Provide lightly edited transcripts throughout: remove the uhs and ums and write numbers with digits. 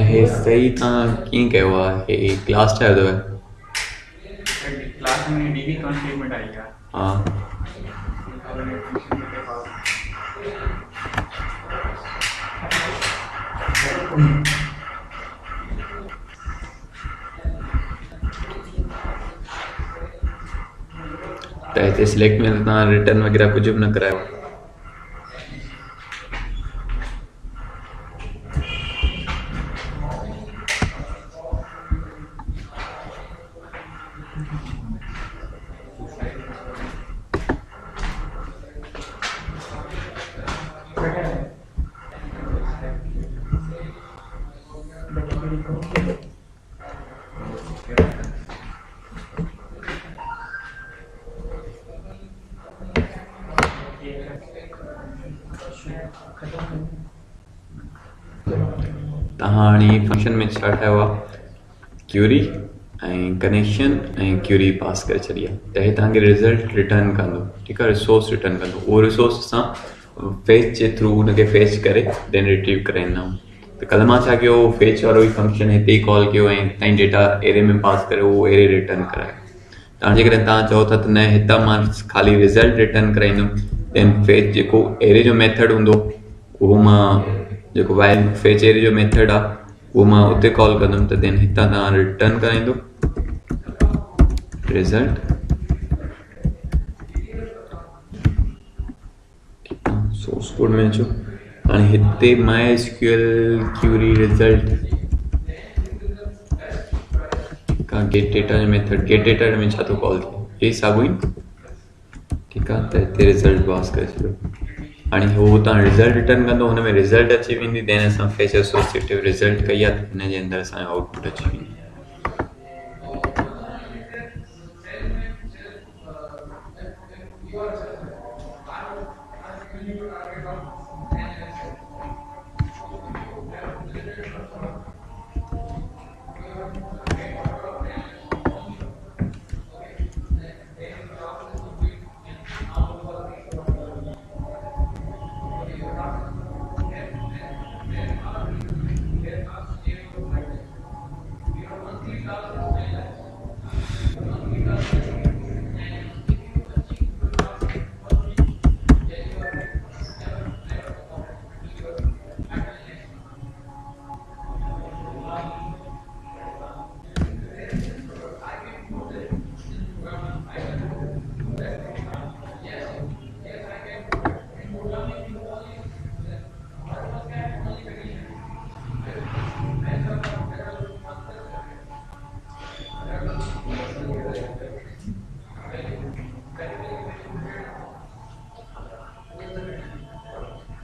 हे सही तव्हां कीअं कयो आहे? हे क्लास ठाहियो अथव? क्लास में डीबी कौन स्टेटमेंट आई है? हाँ त हिते सिलेक्ट में तव्हां रिटर्न वग़ैरह कुझु बि न करायो? तव्हां हाणे फंक्शन में छा ठाहियो आहे? क्यूरी ऐं कनेक्शन ऐं क्यूरी पास करे छॾी आहे, त हे तव्हांखे रिज़ल्ट रिटर्न कंदो, ठीकु आहे, रिसोर्स रिटर्न कंदो। उहो रिसोर्स असां फेच जे थ्रू उनखे फेच करे देन रिट्रीव कराईंदा आहियूं। त कल्ह मां छा कयो, फेच वारो ई फंक्शन हिते ई कॉल कयो ऐं तव्हांजी डेटा एरे में पास करे उहो एरे रिटर्न करायो। तव्हां जेकॾहिं तव्हां चओ था त न हितां मां ख़ाली रिज़ल्ट रिटर्न कराईंदुमि, देन फेच जेको एरे जो मेथड हूंदो उहो मां जेको वाइल फेच एरे जो मेथड आहे उहो मां उते कॉल कंदुमि, त देन हितां तव्हां रिटर्न कराईंदो रिज़ल्ट। सोर्स कोड में अचो, हाणे हिते माई एसक्यूएल क्यूरी रिज़ल्ट का गेट डेटा जो मेथड, गेट डेटा में छा थो कॉल थिए, हे साॻियो ई, ठीकु आहे। त हिते रिज़ल्ट पास करे छॾियो। हाणे उहो तव्हां रिज़ल्ट रिटर्न कंदो, हुन में रिज़ल्ट अची वेंदी, देन असां फेच एसोसिएटिव रिज़ल्ट कई आहे, त हिन जे अंदरि असांजो आउटपुट अची वेंदी।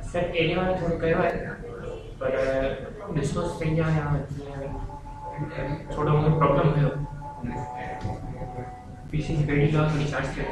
सर एरिया वाला थोड़ा कयो है, पर रिसोर्स पंहिंजा या थोड़ो बहुत प्रॉब्लम हुयो, पीसी जी बैटरी लॉस रिचार्ज कयो।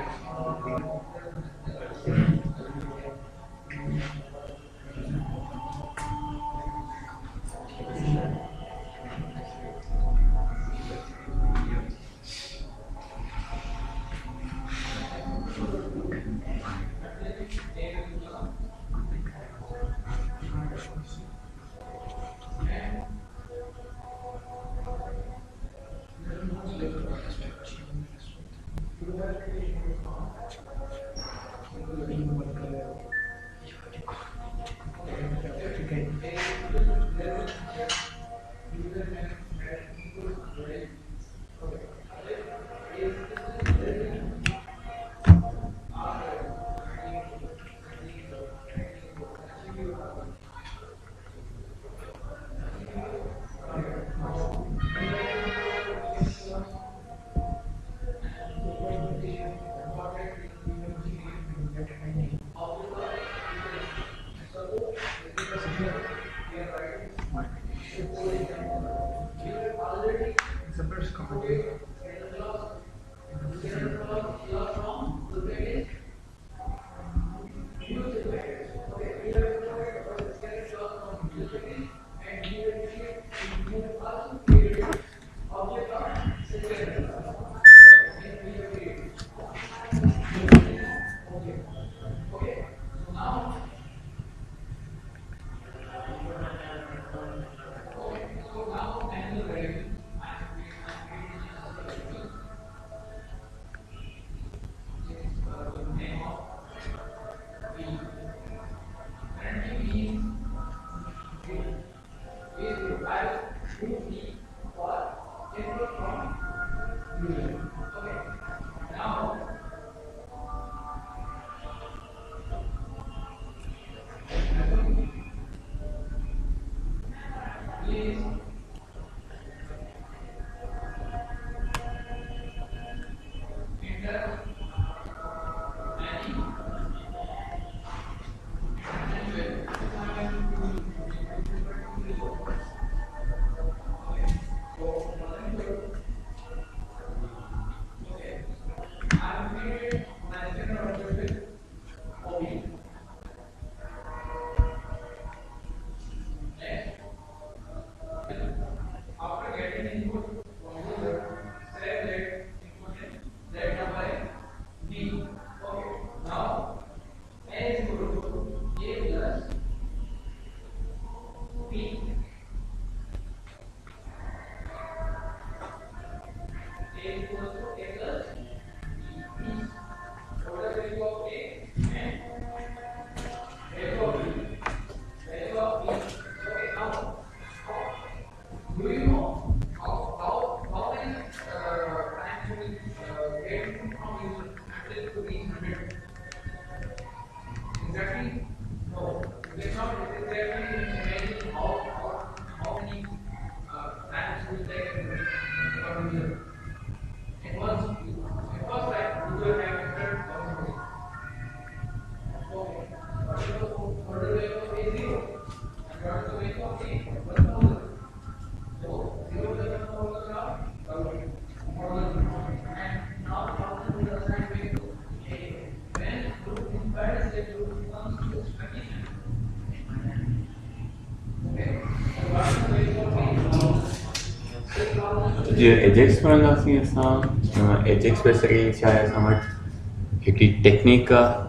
जी एजेक्स पढ़ंदासीं असां एजेक्स बेसिकली छा आहे असां वटि हिकिड़ी टेक्निक आहे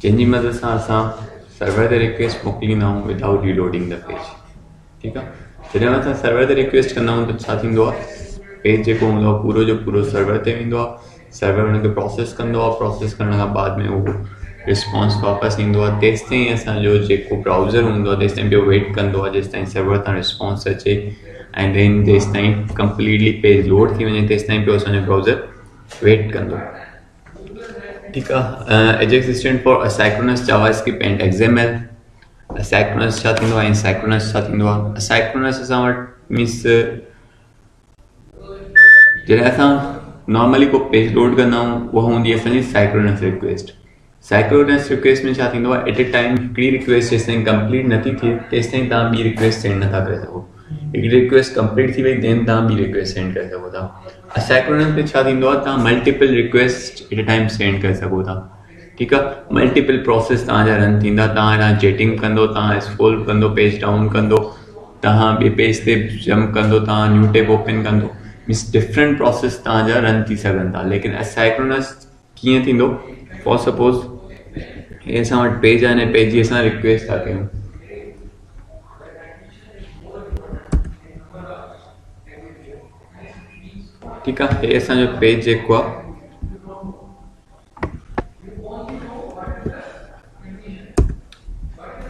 जंहिंजी मदद सां असां सर्वर ते रिक्वेस्ट मोकिलींदा आहियूं विदाउट रीलोडिंग द पेज। ठीकु आहे, जॾहिं असां सर्वर ते रिक्वेस्ट कंदा आहियूं त छा थींदो आहे, पेज जेको हूंदो आहे पूरो जो पूरो सर्वर ते वेंदो आहे, सर्वर हुनखे प्रोसेस कंदो आहे, प्रोसेस करण खां बाद में उहो रिस्पॉन्स वापसि ईंदो आहे। तेसि ताईं असांजो जेको ब्राउज़र हूंदो आहे तेसि ताईं ॿियो वेट कंदो आहे जेसि ताईं सर्वर तां रिस्पॉन्स अचे ऐं देन तेसि ताईं कंप्लीटली पेज लोड थी वञे, तेसि ताईं पियो असांजो ब्राउज़र वेट कंदो। ठीकु आहे, AJAX stand for asynchronous JavaScript and XML। Asynchronous छा थींदो आहे, एसाइक्रोनस छा थींदो आहे? असाइक्रोनस असां वटि मीन्स जॾहिं असां नॉर्मली को पेज लोड कंदा आहियूं उहा हूंदी आहे असांजी साइक्रोनस रिक्वेस्ट। साइक्रोनस रिक्वेस्ट में छा थींदो आहे, एट ए टाइम हिकिड़ी रिक्वेस्ट जेसि ताईं कंप्लीट नथी थिए तेसि ताईं तव्हां ॿी रिक्वेस्ट सेंड नथा करे सघो। हिकिड़ी रिक्वेस्ट कंप्लीट थी वई देन तव्हां ॿी रिक्वेस्ट सेंड करे सघो था। असाइक्रोनस में छा थींदो आहे, तव्हां multiple request at a time send करे सघो था। ठीकु आहे, मल्टीपल प्रोसेस तव्हांजा रन थींदा, तव्हां जेटिंग कंदो, तव्हां स्क्रोल कंदो, पेज डाउन कंदो, तव्हां ॿिए पेज ते जंप कंदो, तव्हां न्यू टैब ओपन कंदो, मीन्स डिफरेंट प्रोसेस तव्हांजा रन थी सघनि था। लेकिन असाइक्रोनस कीअं थींदो, फॉर सपोज हे असां वटि पेज आहे, हिन पेज जी असां रिक्वेस्ट था कयूं, ठीकु आहे, हे असांजो पेज जेको आहे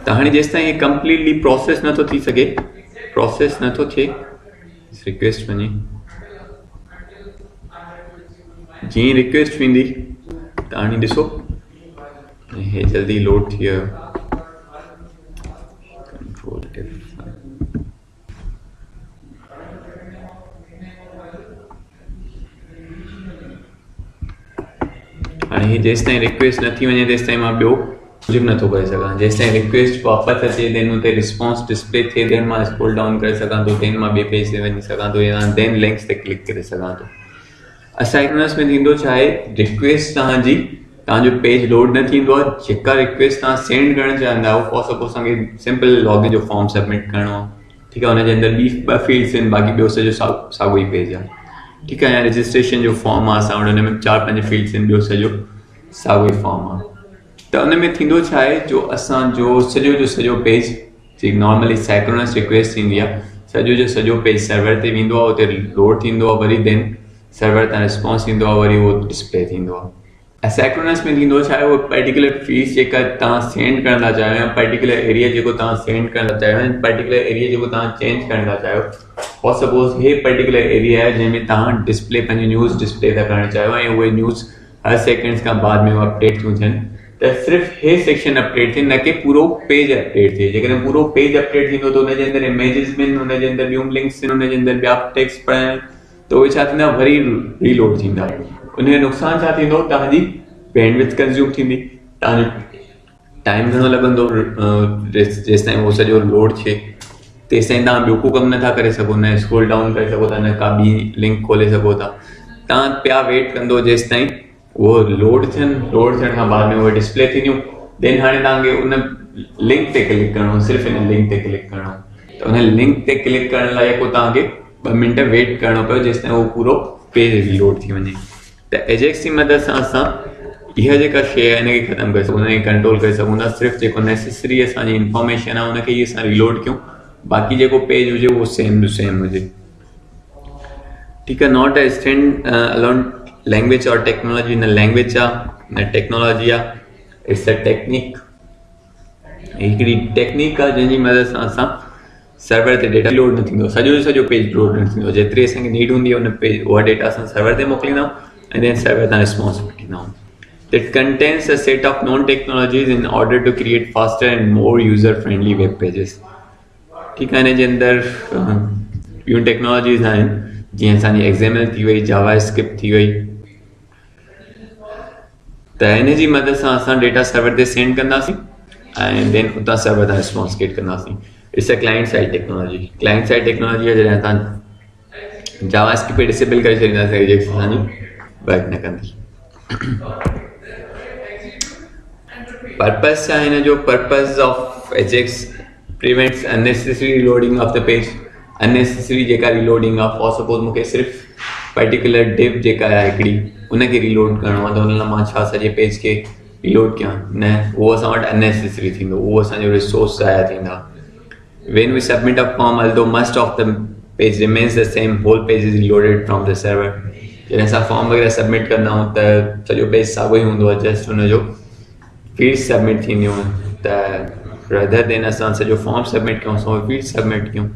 त हाणे जेसि ताईं हे कंप्लीटली प्रोसेस नथो थी सघे, प्रोसेस नथो थिए, रिक्वेस्ट वञे, जीअं रिक्वेस्ट वेंदी त हाणे ॾिसो हे जल्दी लोड थी वियो। कंट्रोल F हाणे हे जेसि ताईं रिक्वेस्ट नथी वञे तेसि ताईं मां ॿियो कुझु बि नथो करे सघां। जेसि ताईं रिक्वेस्ट वापसि अचे देन हुते रिस्पॉन्स डिस्प्ले थिए देन मां स्क्रोल डाउन करे सघां थो, देन मां ॿिए पेज ते वञी सघां थो या देन लिंक्स ते क्लिक करे सघां थो। असाइक्रोनस में थींदो छा आहे, रिक्वेस्ट तव्हांजी तव्हांजो पेज लोड न थींदो आहे, जेका रिक्वेस्ट तव्हां सेंड करणु चाहींदा आहियो, फॉर सपोज असांखे सिंपल लॉगिन जो फॉर्म सबमिट करिणो आहे, ठीकु आहे, हुनजे अंदरि ॿ फील्ड्स आहिनि, बाक़ी ॿियो सॼो साॻियो ई पेज आहे, ठीकु आहे, या रजिस्ट्रेशन जो फॉर्म आहे, असां वटि हुन में 4-5 फील्ड्स आहिनि, ॿियो सॼो साॻियो ई फॉर्म आहे। त हुन में थींदो छा आहे, जो असांजो सॼो पेज जेकी नॉर्मली साइक्रोनस रिक्वेस्ट थींदी आहे, सॼो पेज सर्वर ते वेंदो आहे, उते लोड थींदो आहे, वरी देन सर्वर तां रिस्पॉन्स ईंदो आहे, वरी उहो डिस्प्ले थींदो आहे। असाइक्रोनस में थींदो छा आहे, उहो पर्टिकुलर फील्ड्स जेका तव्हां सेंड करण था चाहियो या पर्टिकुलर एरिया जेको तव्हां सेंड करण था चाहियो या पर्टिकुलर एरिया जेको तव्हां चेंज करण था चाहियो, फॉर सपोज हे पर्टिकुलर एरिया आहे जंहिंमें तव्हां डिस्प्ले पंहिंजी न्यूज़ डिस्प्ले था करणु चाहियो ऐं उहे न्यूज़ हर सेकेंड्स खां बाद में अपडेट थियूं थियनि, त सिर्फ़ु हे सेक्शन अपडेट थिए, न कि पूरो पेज अपडेट थिए। जेकॾहिं पूरो पेज अपडेट थींदो त हुनजे अंदरि इमेजिस बि आहिनि, हुनजे अंदरि ॿियूं लिंक्स आहिनि, हुनजे अंदरि ॿिया टेक्स्ट पिया आहिनि, त उहे छा थींदा, वरी रीलोड थींदा। उनजो नुक़सानु छा थींदो, तव्हांजी बैंडविड्थ कंज़्यूम थींदी, तव्हांजो टाइम घणो लॻंदो जेसि ताईं उहो सॼो लोड थिए, तेसि ताईं तव्हां ॿियो को कमु नथा करे सघो, न स्क्रोल डाउन करे सघो था, न का ॿी लिंक खोले सघो था। तव्हां पिया वेट कंदो जेसि ताईं उहो लोड थियनि, लोड थियण खां बाद में उहे डिस्प्ले थींदियूं, देन हाणे तव्हांखे उन लिंक ते क्लिक करिणो, सिर्फ़ु हिन लिंक ते क्लिक करिणो। त उन लिंक ते क्लिक करण लाइ पोइ तव्हांखे 2 मिंट वेट करिणो पियो जेसि ताईं उहो पूरो पेज रीलोड थी वञे। त एजेक्स जी मदद सां असां इहा जेका शइ आहे हिनखे ख़तमु करे सघूं था, हिनखे कंट्रोल करे सघूं था। सिर्फ़ु जेको नेसेसरी असांजी इंफॉर्मेशन आहे उनखे ई असां रीलोड कयूं, बाक़ी जेको पेज हुजे उहो सेम टू सेम हुजे। ठीकु आहे। Not a stand alone language और टेक्नोलॉजी, न लैंग्वेज आहे न टेक्नोलॉजी आहे, इट्स अ टेक्निक, हिकिड़ी टेक्निक आहे जंहिंजी मदद सां असां सर्वर ते डेटा लोड न थींदो, सॼो पेज लोड न थींदो, जेतिरी असांखे नीड हूंदी आहे उन पेज उहा डेटा असां सर्वर ते मोकिलींदा आहियूं ऐं देन सर्वर तां रिस्पॉन्स वठींदा आहियूं। It contains a set of known technologies in order to create faster and more user-friendly web pages. ठीक है, हिन जे अंदरि ॿियूं टेक्नोलॉजीज़ आहिनि, जीअं असांजी XML थी वई, जावास्क्रिप्ट थी वई, त हिन जी मदद सां असां डेटा सर्वर ते सेंड कंदासीं ऐं देन उतां सर्वर तां रिस्पॉन्स गेट कंदासीं। It's a client side technology. Client side technology आहे जॾहिं तव्हां जावास्क्रिप्ट डिसेबल करे छॾींदासीं, एजेक्स असांजी वर्क न कंदी। पर्पस छा आहे हिन जो? Purpose of Ajax prevents unnecessary reloading of the page. Unnecessary जेका रीलोडिंग आहे, फॉर सपोज मूंखे सिर्फ़ु पर्टिकुलर डिव जेका आहे हिकिड़ी उनखे रीलोड करिणो आहे, त हुन लाइ मां छा सॼे पेज खे रीलोड कयां? न, उहो असां वटि अननेसेसरी थींदो, उहो असांजो रिसोर्स ज़ाया थींदा। When we submit a form, although most of the page remains the same, whole page is reloaded from the server. जॾहिं असां फॉर्म वग़ैरह सबमिट कंदा आहियूं त सॼो पेज साॻियो ई हूंदो आहे, जस्ट हुनजो फील्ड सबमिट थींदियूं आहिनि। त रदर देन असां सॼो फॉर्म सबमिट कयूं, असां फील्ड सबमिट कयूं।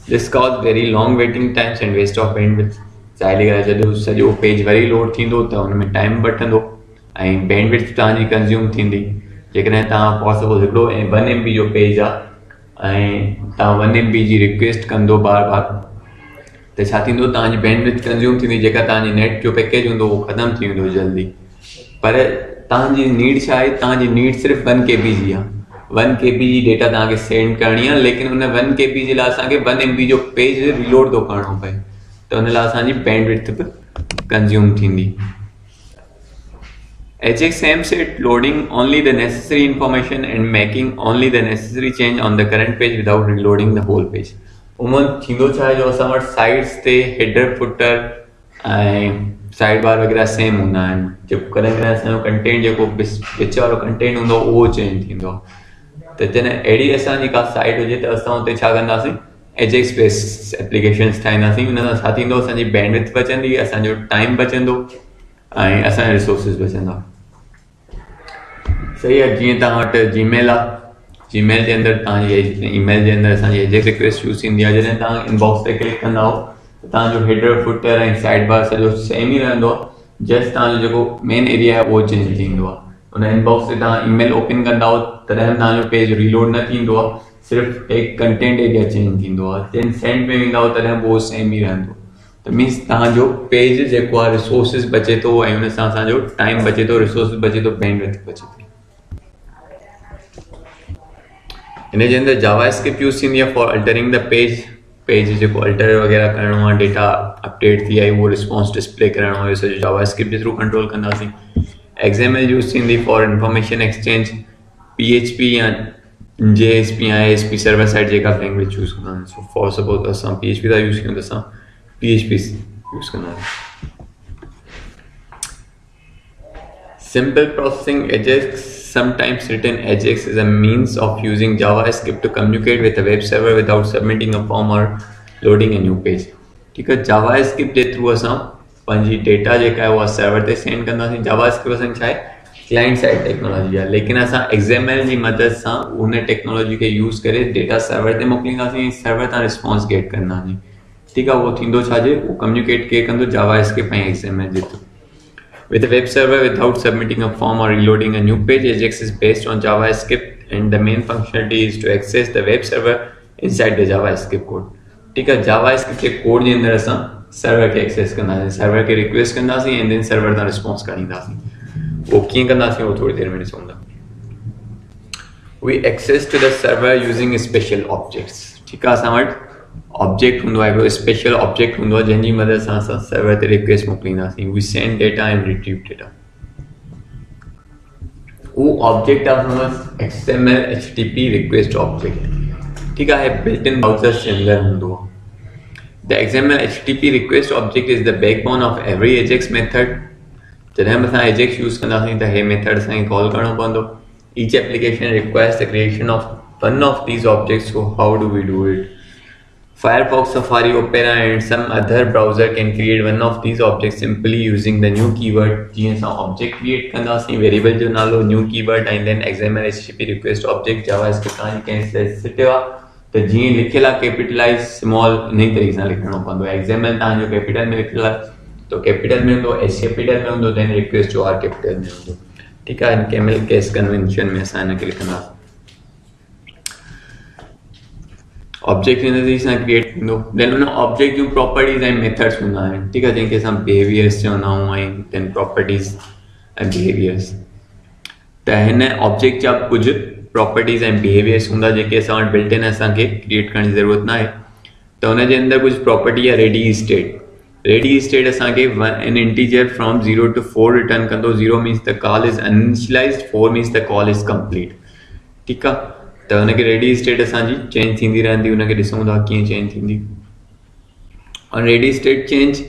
This cause very long waiting times and waste of bandwidth. ज़ाहिर ॻाल्हि आहे, जॾहिं सॼो पेज वरी लोड थींदो त हुन में टाइम वठंदो ऐं बैंडविड्थ तव्हांजी कंज़्यूम थींदी। जेकॾहिं तव्हां फॉर सपोज हिकिड़ो 1 MB जो पेज आहे ऐं तव्हां 1 MB जी रिक्वेस्ट कंदो बार बार, त छा थींदो, तव्हांजी बैंडविड्थ कंज़्यूम थींदी, जेका तव्हांजी नेट जो पैकेज हूंदो उहो ख़तमु थी वेंदो जल्दी। पर तव्हांजी नीड छा आहे? तव्हांजी नीड सिर्फ़ु 1 KB जी आहे। 1 KB जी डेटा तव्हांखे सेंड करणी आहे, लेकिन उन 1 KB जे लाइ असांखे 1 MB जो पेज रीलोड थो करिणो पए, त हुन लाइ असांजी बैंडविड्थ बि कंज़्यूम थींदी। Ajax aims at loading only the necessary information and making only the necessary change on the current page without reloading the whole page. उमन थींदो छा आहे, जो असां वटि साइड्स ते हेडर फुटर ऐं साइड बार वग़ैरह सेम हूंदा आहिनि। जेको कॾहिं कॾहिं असांजो कंटेंट जेको विच वारो कंटेंट हूंदो उहो चेंज थींदो आहे। त जॾहिं अहिड़ी असांजी का साइट हुजे त असां हुते छा कंदासीं, एजेक्स बेस्ड एप्लीकेशन्स ठाहींदासीं। हुन सां छा थींदो, असांजी बैंडविड्थ बचंदी, असांजो टाइम बचंदो ऐं असांजा रिसोर्सिस बचंदा। सही आहे। जीअं तव्हां वटि जीमेल आहे, जीमेल जे अंदरि तव्हांजी ईमेल जे अंदरि असांजी एजेक्स रिक्वेस्ट यूज़ थींदी आहे। जॾहिं तव्हां इनबॉक्स ते क्लिक कंदा त तव्हांजो हेडर फुटर ऐं साइड बार सॼो सेम ई रहंदो आहे, जस्ट तव्हांजो जेको मेन एरिया आहे उहो चेंज थींदो आहे। हुन इनबॉक्स ते तव्हां ईमेल ओपन कंदा तॾहिं तव्हांजो पेज रीलोड न थींदो आहे, सिर्फ़ु एक कंटेंट एरिया चेंज थींदो आहे। जंहिं सेंड में वेंदा तॾहिं उहो सेम ई रहंदो। त मीन्स तव्हांजो पेज जेको आहे रिसोर्सिस बचे थो ऐं हुन सां असांजो टाइम बचे थो, रिसोर्सिस बचे थो, बैंडविड्थ बचे थी। हिन जे अंदरि जावास्क्रिप्ट यूज़ थींदी आहे फॉर अल्टरिंग द पेज जेको अल्टर वग़ैरह करिणो आहे, डेटा अपडेट थी आहे उहो रिस्पॉन्स डिस्प्ले करिणो आहे, सॼो जावास्क्रिप्ट जे थ्रू कंट्रोल कंदासीं। XML यूज़ थींदी फॉर इंफॉर्मेशन एक्सचेंज। PHP या JSP या ASP सर्वर साइड जेका लैंग्वेज यूज़ कंदा आहिनि। सो फॉर सपोज असां PHP था यूज़ कयूं त असां PHP यूज़ कंदासीं। Simple processing Ajax. Sometimes written Ajax is a means of using JavaScript to communicate with a web server without submitting a form or loading a new page. ठीक है, JavaScript जे through असां पंहिंजी data जेका आहे उहा server ते send कंदासीं। JavaScript असांजी छा आहे, क्लाइंट साइड टेक्नोलॉजी आहे, लेकिन असां XML जी मदद सां उन टेक्नोलॉजी खे यूज़ करे डेटा सर्वर ते मोकिलींदासीं, सर्वर तां रिस्पॉन्स गेट कंदासीं। ठीकु आहे, उहो थींदो छाजे, उहो कम्युनिकेट कीअं कंदो, JavaScript ऐं XML J through. With a web server, without submitting a form or reloading a new page, Ajax is based on JavaScript, and the main functionality is to access the web server inside the JavaScript code. ठीक है, JavaScript के code जे अंदर असां server के access कंदासीं, server के request कंदासीं and then server तां रिस्पॉन्स खणींदासीं. वो कीअं कंदासीं वो थोड़ी देर में ॾिसूं था. We access to the server using special objects. ठीक आहे, असां वटि ऑब्जेक्ट हूंदो आहे, हिकिड़ो स्पेशल ऑब्जेक्ट हूंदो आहे जंहिंजी मदद सां असां सर्वर ते रिक्वेस्ट मोकिलींदासीं. We send data and retrieve data. उहो ऑब्जेक्ट आहे XML HTTP रिक्वेस्ट ऑब्जेक्ट. ठीक आहे, बिल्ट इन ब्राउज़र जे अंदर हूंदो आहे. The XML HTTP request object is the backbone of every Ajax method. जॾहिं बि असां Ajax यूज़ कंदासीं त हे मेथड असांखे कॉल करणो पवंदो. Each application requires the creation of one of these objects. So how do we do it? Firefox, Safari, Opera and some other browser can create one of these objects simply using the new keyword. जीअं असां object create कंदासीं, variable जो नालो, new keyword and then XML HTTP request object. JavaScript तव्हांजी कंहिं sensitive आहे त जीअं लिखियलु आहे कैपिटलाइज स्मॉल इन ई तरीक़े सां लिखणो पवंदो. XML तव्हांजो कैपिटल में लिखियलु आहे तो कैपिटल में हूंदो, S कैपिटल में हूंदो, देन रिक्वेस्ट जो R कैपिटल में हूंदो. ठीक है, कैमल केस कन्वेंशन में असां हिनखे लिखंदासीं. ऑब्जेक्ट इन तरीक़े सां क्रिएट थींदो. देन हुन ऑब्जेक्ट जूं प्रॉपर्टीज़ ऐं मेथड्स हूंदा आहिनि. ठीक आहे, जंहिंखे असां बिहेवियर्स चवंदा आहियूं ऐं देन प्रॉपर्टीज़ ऐं बिहेवियर्स. त हिन ऑब्जेक्ट जा कुझु प्रॉपर्टीज़ ऐं बिहेवियर्स हूंदा जेके असां वटि बिल्ट इन असांखे क्रिएट करण जी ज़रूरत न आहे. त हुनजे अंदरि कुझु प्रॉपर्टी आहे रेडी स्टेट. रेडी स्टेट असांखे an integer from 0 to 4 return कंदो. 0 means the call is uninitialized, 4 means the call is complete. ठीकु आहे, त हुनखे रेडी स्टेट असांजी चेंज थींदी रहंदी. हुनखे ॾिसूं था कीअं चेंज थींदी. और रेडी स्टेट चेंज,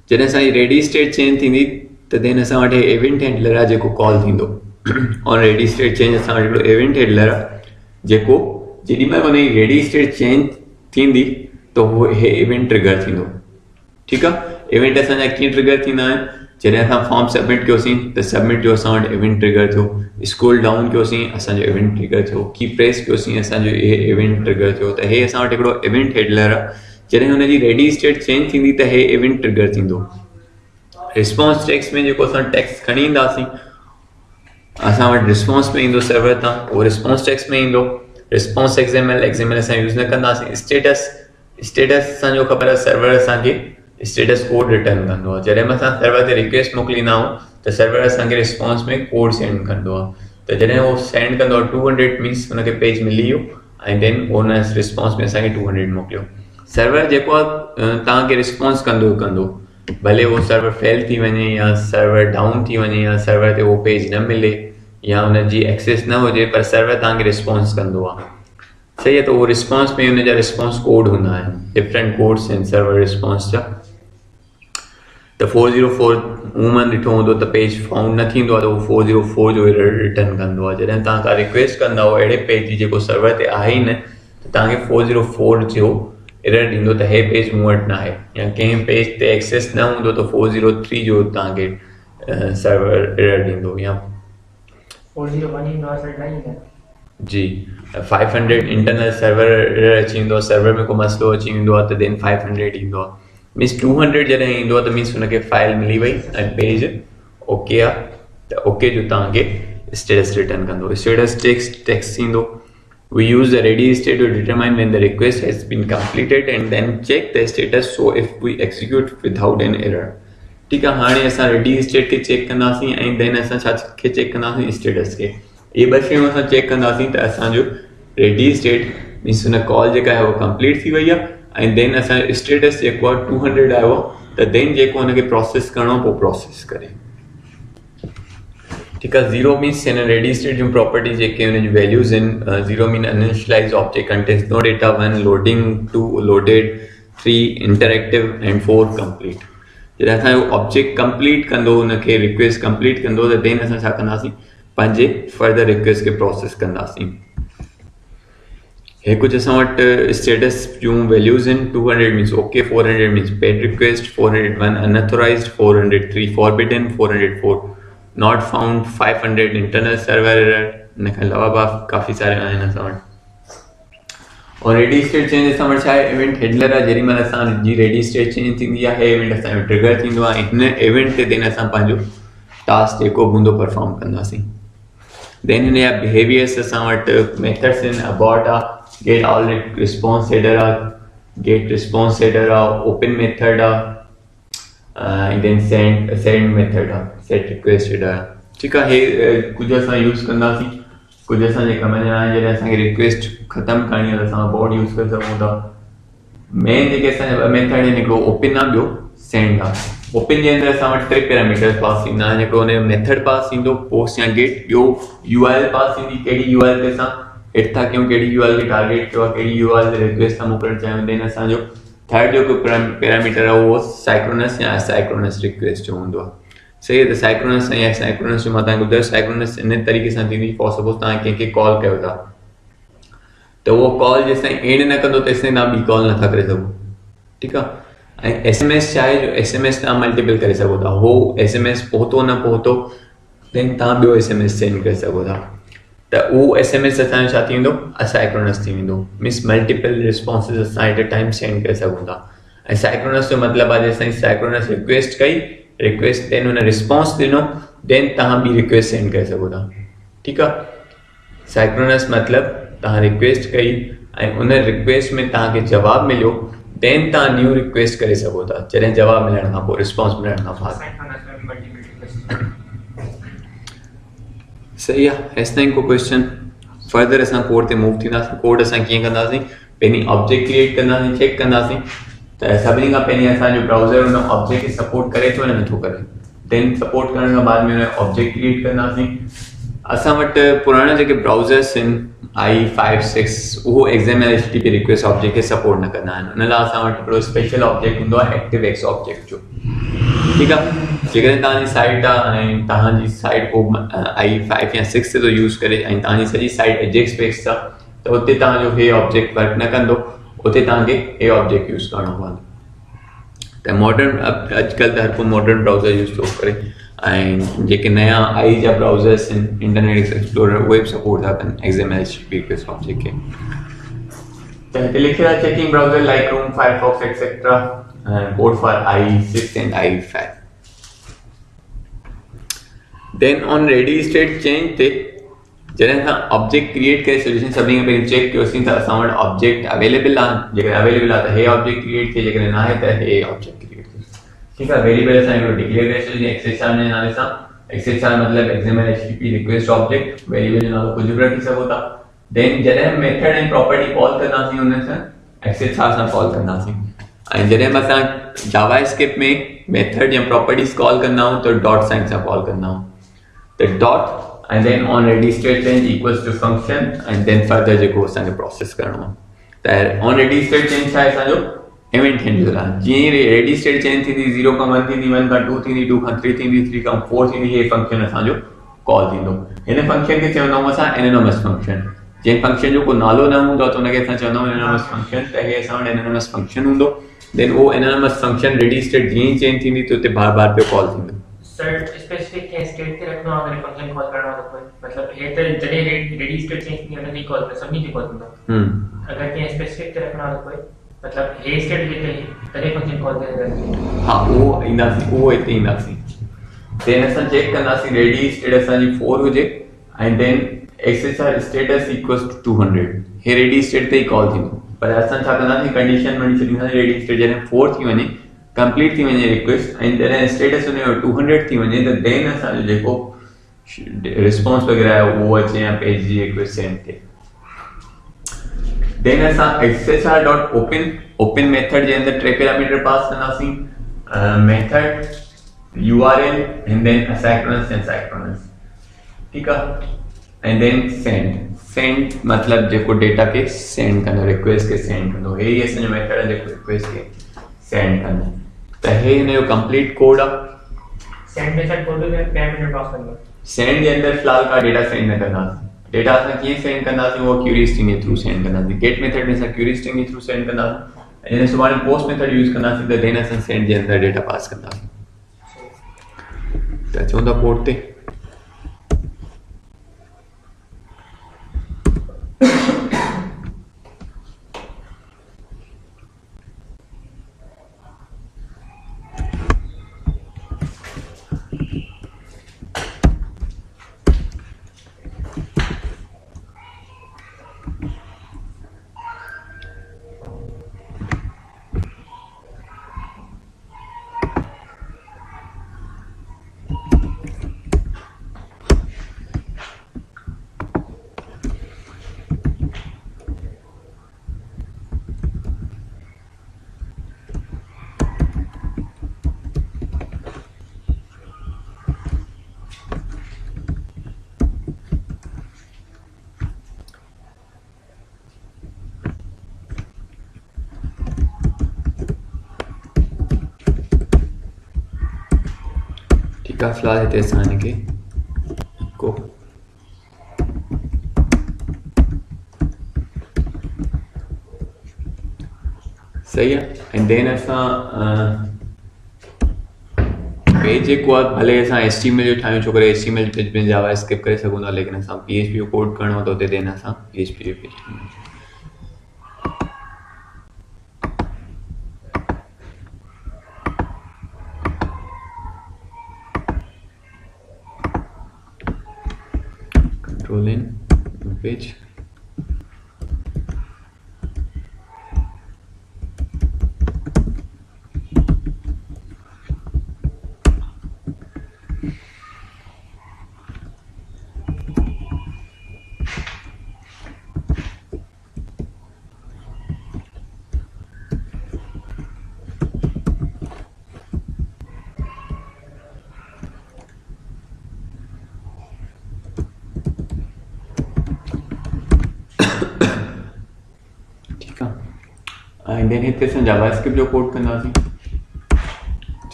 जॾहिं असांजी रेडी स्टेट चेंज थींदी त देन असां वटि इवेंट हैंडलर आहे जेको कॉल थींदो. और रेडी स्टेट चेंज असां वटि हिकिड़ो इवेंट हैंडलर आहे जेको जेॾी महिल हुनजी रेडी स्टेट चेंज थींदी त उहो हे इवेंट ट्रिगर थींदो. ठीकु आहे, इवेंट असांजा कीअं ट्रिगर थींदा आहिनि. जॾहिं असां फॉर्म सबमिट कयोसीं त सबमिट जो असां वटि इवेंट ट्रिगर थियो. स्क्रोल डाउन कयोसीं असांजो इवेंट ट्रिगर थियो. की प्रेस कयोसीं असांजो इहे इवेंट ट्रिगर थियो. त हे असां वटि हिकिड़ो इवेंट हैंडलर आहे. जॾहिं हुनजी रेडी स्टेट चेंज थींदी त हे इवेंट ट्रिगर थींदो. रिस्पॉन्स टेक्स्ट में जेको असां टेक्स्ट खणी ईंदासीं असां वटि रिस्पॉन्स में ईंदो सर्वर तां, उहो रिस्पॉन्स टेक्स्ट में ईंदो. रिस्पॉन्स XML असां यूज़ न कंदासीं. स्टेटस असांजो ख़बर आहे सर्वर असांखे स्टेटस कोड रिटर्न कंदो आहे. जॾहिं बि असां सर्वर ते रिक्वेस्ट मोकिलींदा आहियूं त सर्वर असांखे रिस्पॉन्स में कोड सेंड कंदो आहे. त जॾहिं उहो सेंड कंदो आहे 200 मीन्स हुनखे पेज मिली वियो ऐं देन हुन रिस्पॉन्स में असांखे 200 मोकिलियो. सर्वर जेको आहे तव्हांखे रिस्पॉन्स कंदो भले उहो सर्वर फेल थी वञे या सर्वर डाउन थी वञे या सर्वर ते उहो पेज न मिले या हुनजी एक्सेस न हुजे, पर सर्वर तव्हांखे रिस्पॉन्स कंदो आहे. सही आहे, त उहो रिस्पॉन्स में हुनजा रिस्पॉन्स कोड हूंदा आहिनि. डिफरेंट कोड्स आहिनि सर्वर रिस्पॉन्स जा. त 404 मूं ॾिठो हूंदो त पेज फाउंड न थींदो आहे त उहो 404 जो एरर रिटर्न कंदो आहे. जॾहिं तव्हां का रिक्वेस्ट कंदा अहिड़े पेज जी जेको सर्वर ते आहे ई न त तव्हांखे 404 जो एरर ॾींदो त हे पेज मूं वटि न आहे. या कंहिं पेज ते एक्सेस न हूंदो त 403 जो तव्हांखे सर्वर एरर ॾींदो. या 401 जी 500 इंटरनल सर्वर एरर अची वेंदो आहे. सर्वर में को मसइलो अची वेंदो आहे त देन 500 ईंदो आहे. मीन्स 200 जॾहिं ईंदो आहे त मीन्स हुनखे फाइल मिली वई ऐं पेज ओके आहे. त ओके जो तव्हांखे स्टेटस रिटर्न कंदो. स्टेटस टेक्स्ट ईंदो. We use the ready state to determine when the request has been completed and then check the status so if we execute without an error. ठीक है, हाणे असां रेडी स्टेट खे check कंदासीं ऐं then असां छा खे चेक कंदासीं, स्टेटस खे. इहे ॿ शयूं असां चेक कंदासीं त असांजो रेडी स्टेट मीन्स हुन कॉल जेका आहे उहा कंप्लीट थी वई आहे ऐं देन असांजो स्टेटस जेको आहे 200 आयो आहे त देन जेको हुनखे प्रोसेस करिणो पोइ प्रोसेस करे. ठीक है, 0 मीन्स हिन रेडी स्टेट जूं प्रॉपर्टी जेके हुन जूं वैल्यूज़ आहिनि. 0 mean uninitialized object contains no data, 1 loading, 2 loaded, 3 interactive and 4 complete. जॾहिं असांजो ऑब्जेक्ट कंप्लीट कंदो, हुनखे रिक्वेस्ट कंप्लीट कंदो त देन असां छा कंदासीं, पंहिंजे फर्दर रिक्वेस्ट खे प्रोसेस कंदासीं. हे कुझु असां वटि स्टेटस जूं वैल्यूज़ आहिनि. 200 means okay, 400 means bad request, 401 unauthorized, 403 forbidden, 404 not found, 500 internal server error. इन खां अलावा काफ़ी सारे आहिनि असां वटि. और रेडी स्टेट चेंज असां वटि छा आहे, इवेंट हैंडलर आहे. जेॾी महिल असांजी रेडी स्टेट चेंज थींदी आहे हे इवेंट असांजो ट्रिगर थींदो आहे. हिन इवेंट ते देन असां पंहिंजो टास्क जेको हूंदो परफॉर्म कंदासीं। देन हिन जा बिहेवियर्स असां वटि मेथड्स आहिनि, अबॉर्ट आहे, गेट ऑल रिस्पॉन्स हेडर आहे, गेट रिस्पॉन्स हेडर आहे, ओपन मेथड आहे, देन सेंड मेथड आहे, सेट रिक्वेस्ट हेडर आहे। ठीकु आहे, हे कुझु असां यूज़ कंदासीं, कुझु असांजे कम में आहिनि। जॾहिं असांखे रिक्वेस्ट ख़तमु करणी आहे त असां अबॉर्ट यूज़ करे सघूं था। मेन जेके असांजा ॿ मेथड आहिनि, हिकिड़ो ओपन आहे, ॿियो सेंड आहे। ओपन जे अंदरि असां वटि 3 पैरामीटर्स पास थींदा आहिनि, हिकिड़ो हुनजो मेथड पास थींदो, पोस्ट या गेट, ॿियो URL पास थींदी, कहिड़ी URL ते असां हिट था कयूं, कहिड़ी URL खे टारगेट कयो आहे, कहिड़ी URL ते रिक्वेस्ट था मोकिलणु चाहियूं। देन असांजो थर्ड जेको पैरामीटर आहे उहो साइक्रोनस या असाइक्रोनस रिक्वेस्ट जो हूंदो आहे। सही आहे, त साइक्रोनस या असाइक्रोनस जो मां तव्हांखे ॿुधायो, साइक्रोनस इन तरीक़े सां थींदी, फॉर सपोज तव्हां कंहिंखे कॉल कयो था त उहो कॉल जेसिताईं एंड न कंदो तेसिताईं तव्हां ॿी कॉल नथा करे सघो। ठीकु आहे, ऐं SMS छा आहे, जो SMS तव्हां मल्टीपल करे सघो था, हो SMS पहुतो न पहुतो देन तव्हां ॿियो SMS सेंड करे सघो था, त उहो SMS असांजो छा थी वेंदो, असाइक्रोनस थी वेंदो। मीन्स मल्टीपल रिस्पॉन्सिस असां एट अ टाइम सेंड करे सघूं था। ऐं साइक्रोनस जो मतिलबु आहे जेसिताईं साइक्रोनस रिक्वेस्ट कई, रिक्वेस्ट देन हुन रिस्पॉन्स ॾिनो, देन तव्हां ॿी रिक्वेस्ट सेंड करे सघो था। ठीकु आहे, साइक्रोनस मतिलबु तव्हां रिक्वेस्ट कई ऐं उन रिक्वेस्ट में तव्हांखे जवाबु मिलियो, देन तव्हां न्यू रिक्वेस्ट करे सघो था, जॾहिं जवाबु मिलण खां पोइ, रिस्पॉन्स मिलण खां बाद। सही आहे, हेसि ताईं को क्वेश्चन? फर्दर असां कोड ते मूव थींदासीं। कोड असां कीअं कंदासीं, पहिरीं ऑब्जेक्ट क्रिएट कंदासीं, चेक कंदासीं त सभिनी खां पहिरीं असांजो ब्राउज़र हुन ऑब्जेक्ट खे सपोर्ट करे थो या नथो करे। देन सपोर्ट करण खां बाद में हुन ऑब्जेक्ट क्रिएट कंदासीं। असां वटि पुराणा जेके ब्राउज़र्स आहिनि i5, 6 उहो XML HTTP रिक्वेस्ट ऑब्जेक्ट खे सपोर्ट न कंदा आहिनि। हुन लाइ असां वटि हिकिड़ो स्पेशल ऑब्जेक्ट हूंदो आहे ActiveX ऑब्जेक्ट जो। ठीकु आहे, जेकॾहिं तव्हांजी साइट आहे ऐं तव्हांजी साइट को i5 या 6 ते थो यूज़ करे ऐं तव्हांजी सॼी साइट एजेक्स बेस्ड आहे, त उते तव्हांजो हे ऑब्जेक्ट वर्क न कंदो, उते तव्हांखे हे ऑब्जेक्ट यूज़ करणो पवंदो। त मॉडर्न अॼुकल्ह त हर को मॉडर्न ब्राउज़र यूज़ थो करे, ऐं जेके नया आई जा ब्राउज़र्स आहिनि, इंटरनेट एक्सप्लोरर, उहे बि सपोर्ट था कनि XML HTTP रिक्वेस्ट ऑब्जेक्ट खे। त हिते लिखियल आहे checking browser like Chrome, Firefox etcetera, code for i6 and i5। Then on ready state change ते जॾहिं असां ऑब्जेक्ट क्रिएट करे सॼी सभिनी खां पहिरीं चेक कयोसीं त असां वटि ऑब्जेक्ट अवेलेबल आहे। जेकॾहिं अवेलेबल आहे त हे ऑब्जेक्ट क्रिएट थिए, जेकॾहिं न आहे त हे ऑब्जेक्ट क्रिएट थिए। ठीकु आहे, वेरिएबल असां हिकिड़ो डिक्लेयर करे छॾियो XHR जे नाले सां। XHR मतिलबु XML HTTP request object, variable जो नालो कुझु बि रखी सघो था। देन जॾहिं मेथड ऐं प्रॉपर्टी कॉल कंदासीं हुन सां XHR सां कॉल कंदासीं, ऐं जॾहिं असां जावास्क्रिप्ट में मेथड या प्रॉपर्टीज कॉल कंदा आहियूं त डॉट साइन सां कॉल कंदा आहियूं। त dot and then on ready state change equals to function and then further जेको असांखे प्रोसेस करणो आहे। त on ready state change छा आहे, असांजो इवेंट हैंडलर आहे। जीअं ई रेडी स्टेट चेंज थींदी, 0 खां 1 थींदी, 1 खां 2 थींदी, 2 खां 3 थींदी, 3 खां 4 थींदी, हे फंक्शन असांजो कॉल थींदो। हिन फंक्शन खे चवंदा आहियूं असां एनोनिमस फंक्शन। जंहिं फंक्शन जो को नालो न हूंदो आहे त हुनखे असां चवंदा आहियूं एनोनिमस फंक्शन। त हे असां वटि एनोनिमस फंक्शन हूंदो, देन उहो एनोनिमस फंक्शन रेडी स्टेट जीअं ई चेंज थींदी त उते बार बार पियो कॉल थींदो। सर स्पेसिफिक के स्टेट ते रखना अगर फंक्शन कॉल करना हो तो मतलब हे तो जडे रेडी स्टेट चेंज थी उन कॉल कर सभी के कॉल कंदो। अगर के स्पेसिफिक ते रखना हो कोई मतलब हे स्टेट जे तडे फंक्शन कॉल करे। हां वो इंदासी, वो इते इंदासी। देन असां चेक कंदासी रेडी स्टेट असांजी 4 हुजे and then XHR status equals to 200। हे रेडी स्टेट ते कॉल थींदो, पर असां छा कंदासी कंडीशन में छॾींदासीं रेडी स्टेट जॾहिं 4 थी वञे, कंप्लीट थी वञे रिक्वेस्ट ऐं जॾहिं स्टेटस हुनजो 200 थी वञे त देन असांजो जेको रिस्पॉन्स वग़ैरह आहे उहो अचे या पेज जी रिक्वेस्ट सेंड थिए। देन असां XHR.open मेथड जे अंदरि 3 पैरामीटर पास कंदासीं, method, URL and then asynchronous and synchronous. ठीकु आहे, एंड देन सेंड मतलब जेको डेटा के सेंड कंदो, रिक्वेस्ट के सेंड कंदो। हे ई असांजो मेथड आहे जेको रिक्वेस्ट के सेंड कंदो। त हे हिनजो कंप्लीट कोड आहे। सेंड मेथड कोड में पैरामीटर पास कंदो। सेंड जे अंदरि फ़िलहाल का डेटा सेंड न कंदासीं। डेटा असां कीअं सेंड कंदासीं, उहो क्यूरी स्ट्रिंग जे थ्रू सेंड कंदासीं। गेट मेथड में असां क्यूरी स्ट्रिंग जे थ्रू सेंड कंदासीं ऐं जॾहिं सुभाणे पोस्ट मेथड यूज़ कंदासीं त देन असां सेंड जे अंदरि डेटा पास कंदासीं। त अचूं था कोड ते। ठीक आहे, फ़िलहाल हिते असां हिनखे को सही आहे। ऐं देन असां पेज जेको आहे भले असां HTML जो ठाहियूं, छो करे HTML पेज में जावा स्क्रिप्ट करे सघूं था, लेकिन असां PHP जो कोड करणो आहे त हुते देन असां PHP जो पेज कंट्रोल इन पेज। ऐं देन हिते असां जावास्क्रिप्ट जो कोड कंदासीं।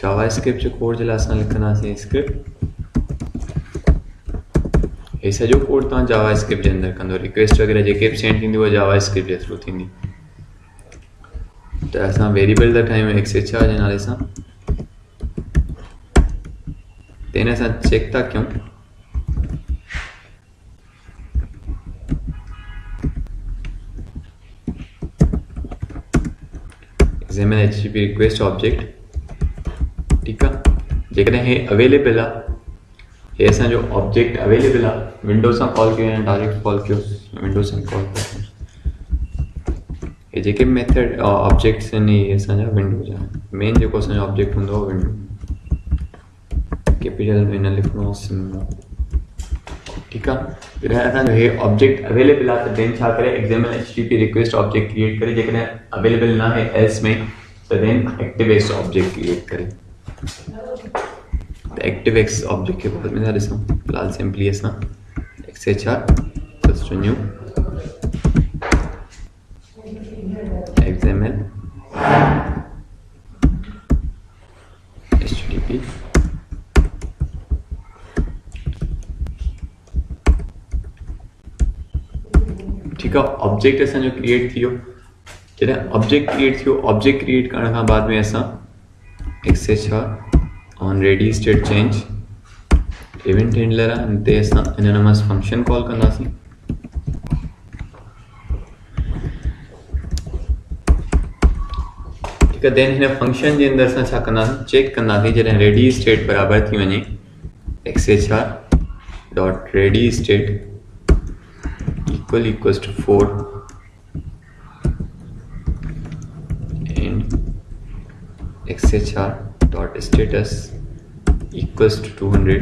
जावास्क्रिप्ट जो कोड जे लाइ असां लिखंदासीं स्क्रिप्ट। हे सॼो कोड तव्हां जावास्क्रिप्ट जे अंदरि कंदो, रिक्वेस्ट वग़ैरह जेके बि सेंड थींदी उहा जावास्क्रिप्ट जे थ्रू थींदी। त असां वेरिएबल था ठाहियूं XHR जे नाले सां। देन असां चेक था कयूं XML HTTP रिक्वेस्ट ऑब्जेक्ट। ठीक आहे, जेकॾहिं हे अवेलेबल आहे, हे असांजो ऑब्जेक्ट अवेलेबल आहे, विंडो सां कॉल कयो या डायरेक्ट कॉल कयो, विंडो सां कॉल कयो। हे जेके मेथड ऑब्जेक्ट्स आहिनि इहे असांजा विंडो जा, मेन जेको असांजो ऑब्जेक्ट हूंदो आहे विंडो, कैपिटल में न लिखणो सिंगल। ठीक आहे, जॾहिं असांजो हे ऑब्जेक्ट अवेलेबल आहे त देन छा करे XML HTTP request object create करे, जेकॾहिं अवेलेबल न आहे एल्स में त देन एक्टिवेक्स ऑब्जेक्ट क्रिएट करे। त एक्टिवेक्स ऑब्जेक्ट के बाद में था ॾिसूं, फिलहाल सिंपली असां XHR plus new XML HTTP ठीक है, ऑब्जेक्ट असांजो क्रिएट थियो। जॾहिं ऑब्जेक्ट क्रिएट थियो, ऑब्जेक्ट क्रिएट करण खां बाद में असां XHR on ready state change event handler आहे, हिते असां एनोनिमस फंक्शन कॉल कंदासीं। ठीक आहे, देन हिन फंक्शन जे अंदरि असां छा कंदासीं, चेक कंदासीं जॾहिं रेडी स्टेट बराबरि थी वञे XHR dot ready state equals to 4 and XHR dot status equals to 200।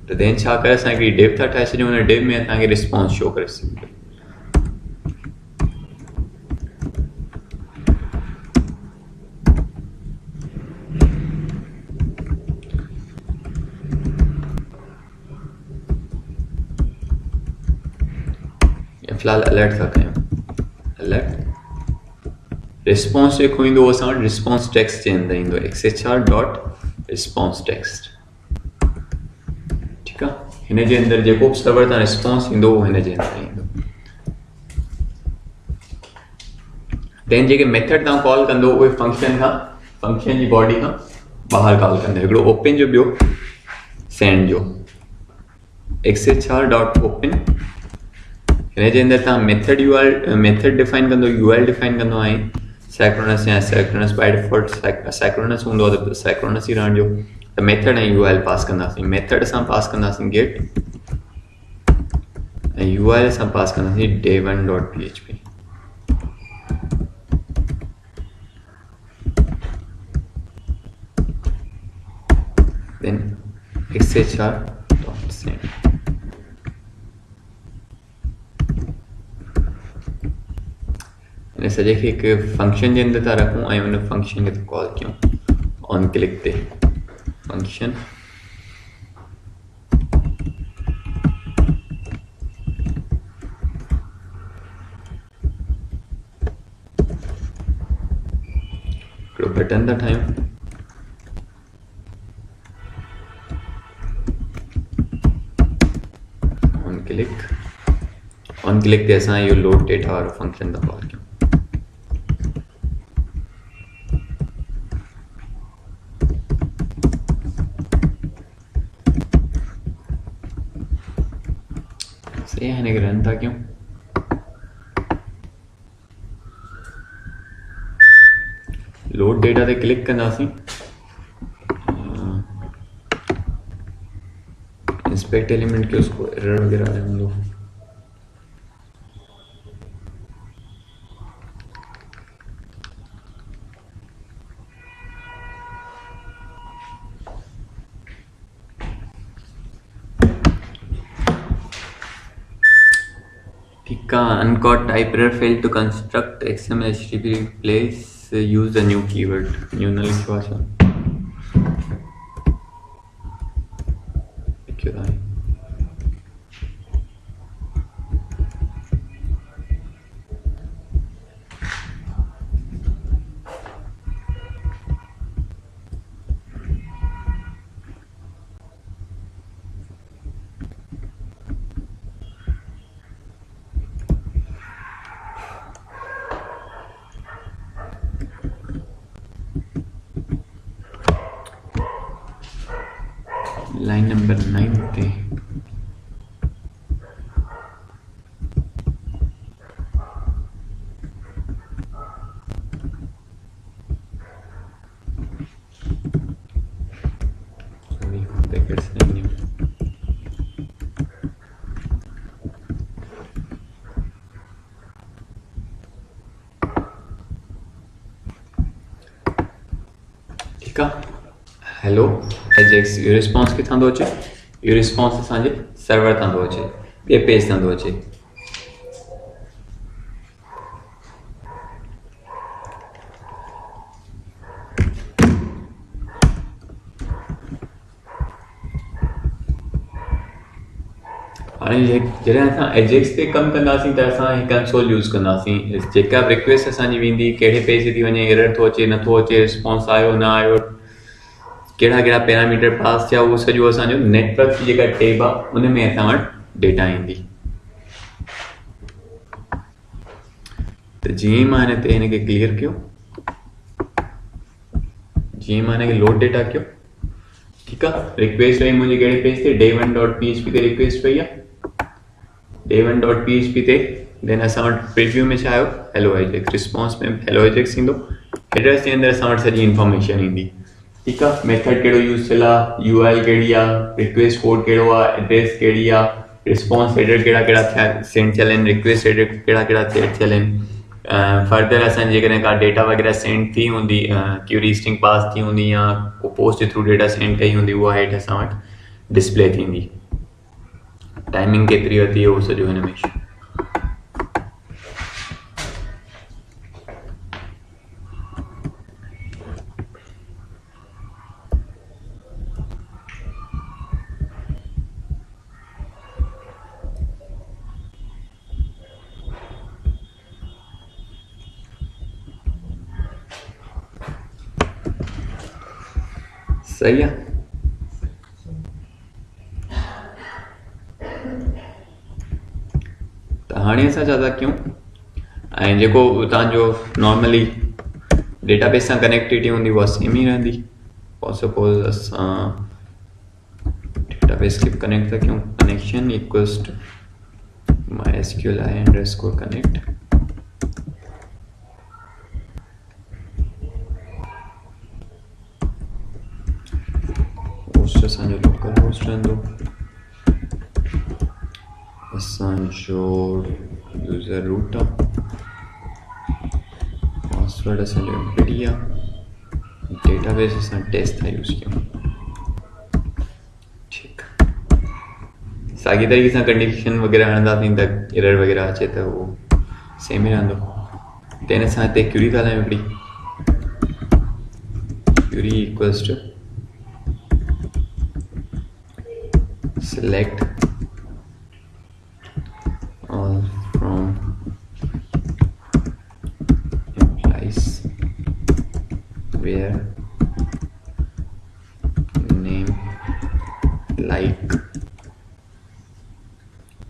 तो देन छा करे असां हिकिड़ी डिव था ठाहे छॾियूं, हुन डिव में असांखे रिस्पॉन्स शो करे सघूं। फिलहाल अलर्ट था कयूं, अलर्ट रिस्पॉन्स जेको ईंदो उहो असां वटि रिस्पॉन्स टेक्स्ट जे अंदरि ईंदो, XHR डॉट रिस्पॉन्स टेक्स्ट। ठीकु आहे, हिन जे अंदरि जेको बि सर्वर तां रिस्पॉन्स ईंदो उहो हिन जे अंदरि ईंदो। देन जेके मेथड तव्हां कॉल कंदो उहे फंक्शन जी बॉडी खां ॿाहिरि कॉल कंदो, हिकिड़ो ओपन जो, ॿियो सेंड जो। XHR डॉट ओपन, हिन जे अंदरि तव्हां मेथड डिफाइन कंदो, URL डिफाइन कंदो ऐं सैक्रोनस या सैक्रोनस बाय डिफॉल्ट सैक्रोनस हूंदो आहे त सैक्रोनस ई रहण जो। त मेथड ऐं URL पास कंदासीं। मेथड असां पास कंदासीं गेट ऐं URL असां पास कंदासीं day1.php। Then XHR dot send. हिन सॼे खे हिकु फंक्शन जे अंदरि था रखूं ऐं हुन फंक्शन खे कॉल कयूं ऑन क्लिक ते function. return the time. on click ते असां इहो load data वारो फंक्शन था कॉल कयूं. सही है, हिन खे रन था कयूं. लोड डेटा ते क्लिक कंदासीं. इंस्पेक्ट एलिमेंट के उसको एरर वगैरह रहने दो. ठीक है. uncaught type error failed to construct XML HTTP replace use the new keyword. new null लिखवा था. क्यों था? लाइन नंबर 9 पे ठीक है. हेलो एजेक्स यो रिस्पॉन्स किथां थो अचे? यो रिस्पॉन्स असांजे सर्वर तां थो अचे, ॿिए पेज तां थो अचे. हाणे जॾहिं असां एजेक्स ते कमु कंदासीं त असां ही कंसोल यूज़ कंदासीं. जेका बि रिक्वेस्ट असांजी वेंदी, कहिड़े पेज ते थी वञे, एरर थो अचे नथो अचे, रिस्पॉन्स आयो न आयो, कहिड़ा कहिड़ा पैरामीटर पास थिया, उहो सॼो असांजो नेटवर्क जी जेका टेब आहे उन में असां वटि डेटा ईंदी. त जीअं मां हिन खे क्लियर कयो, जीअं मां हिन खे लोड डेटा कयो, ठीकु आहे. रिक्वेस्ट वई मुंहिंजे कहिड़े पेज ते, day1.php ते रिक्वेस्ट वई आहे. day1.php ते देन असां वटि प्रीव्यू में छा आयो, हेलो एजेक्स. रिस्पॉन्स में हेलो एजेक्स ईंदो. एड्रेस जे अंदरि असां वटि सॼी इंफॉर्मेशन ईंदी. ठीक है. मेथड कहिड़ो यूज़ थियल आहे, यूआरएल कहिड़ी आहे, रिक्वेस्ट कोड कहिड़ो आहे, एड्रेस कहिड़ी आहे, रिस्पॉन्स हेडर कहिड़ा कहिड़ा थिया सेंड थियल आहिनि, रिक्वेस्ट हेडर कहिड़ा कहिड़ा थियल आहिनि. फर्दर असां जेकॾहिं का डेटा वग़ैरह सेंड थी हूंदी, क्यूरी स्ट्रिंग पास थी हूंदी या को पोस्ट जे थ्रू डेटा सेंड कई हूंदी, उहा हेठि असां वटि डिस्प्ले थींदी. टाइमिंग केतिरी वधी उहो सॼो हिन में. सही है. त हाणे असां छा था कयूं, ऐं जेको तव्हांजो नॉर्मली डेटाबेस सां कनेक्टिविटी हूंदी उहा सेम ई रहंदी. फॉर सपोज असां डेटाबेस खे कनेक्ट था कयूं. Connection equals to mysqli_connect. Host असांजो लोकल होस्ट रहंदो. असांजो यूज़र रूट आहे. पासवर्ड असांजो एमपीडी आहे. डेटाबेस असां टेस्ट था यूज़ कयूं. ठीकु. साॻी तरीक़े सां कंडीशन वग़ैरह हणंदासीं त एरर वग़ैरह अचे त उहो सेम ई रहंदो. देन असां हिते क्यूरी था हलायूं हिकिड़ी. Query equals to select all from implies where like,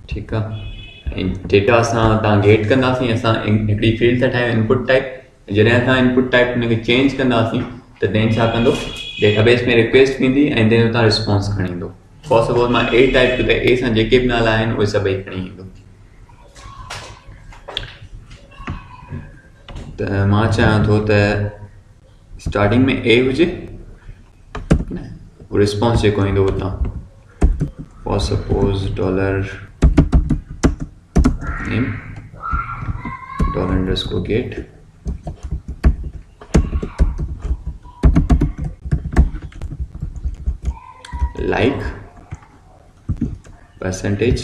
ठीकु आहे। ऐं डेटा असां तव्हां गेट कंदासीं, असां हिकिड़ी फील्ड था ठाहियूं इनपुट टाइप। जॾहिं असां इनपुट टाइप हुनखे चेंज कंदासीं त देन छा कंदो, डेटाबेस में रिक्वेस्ट थींदी ऐं देन उतां रिस्पॉन्स खणी ईंदो। फॉर सपोज मां ए टाइप कयो त ए सां जेके बि नाला आहिनि उहे सभई खणी ईंदो। त मां चाहियां थो त स्टार्टिंग में ए हुजे, रिस्पॉन्स जेको ईंदो उतां for suppose $name $_get like percentage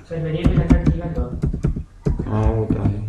sir variable method ठीक है तो हाँ होता है।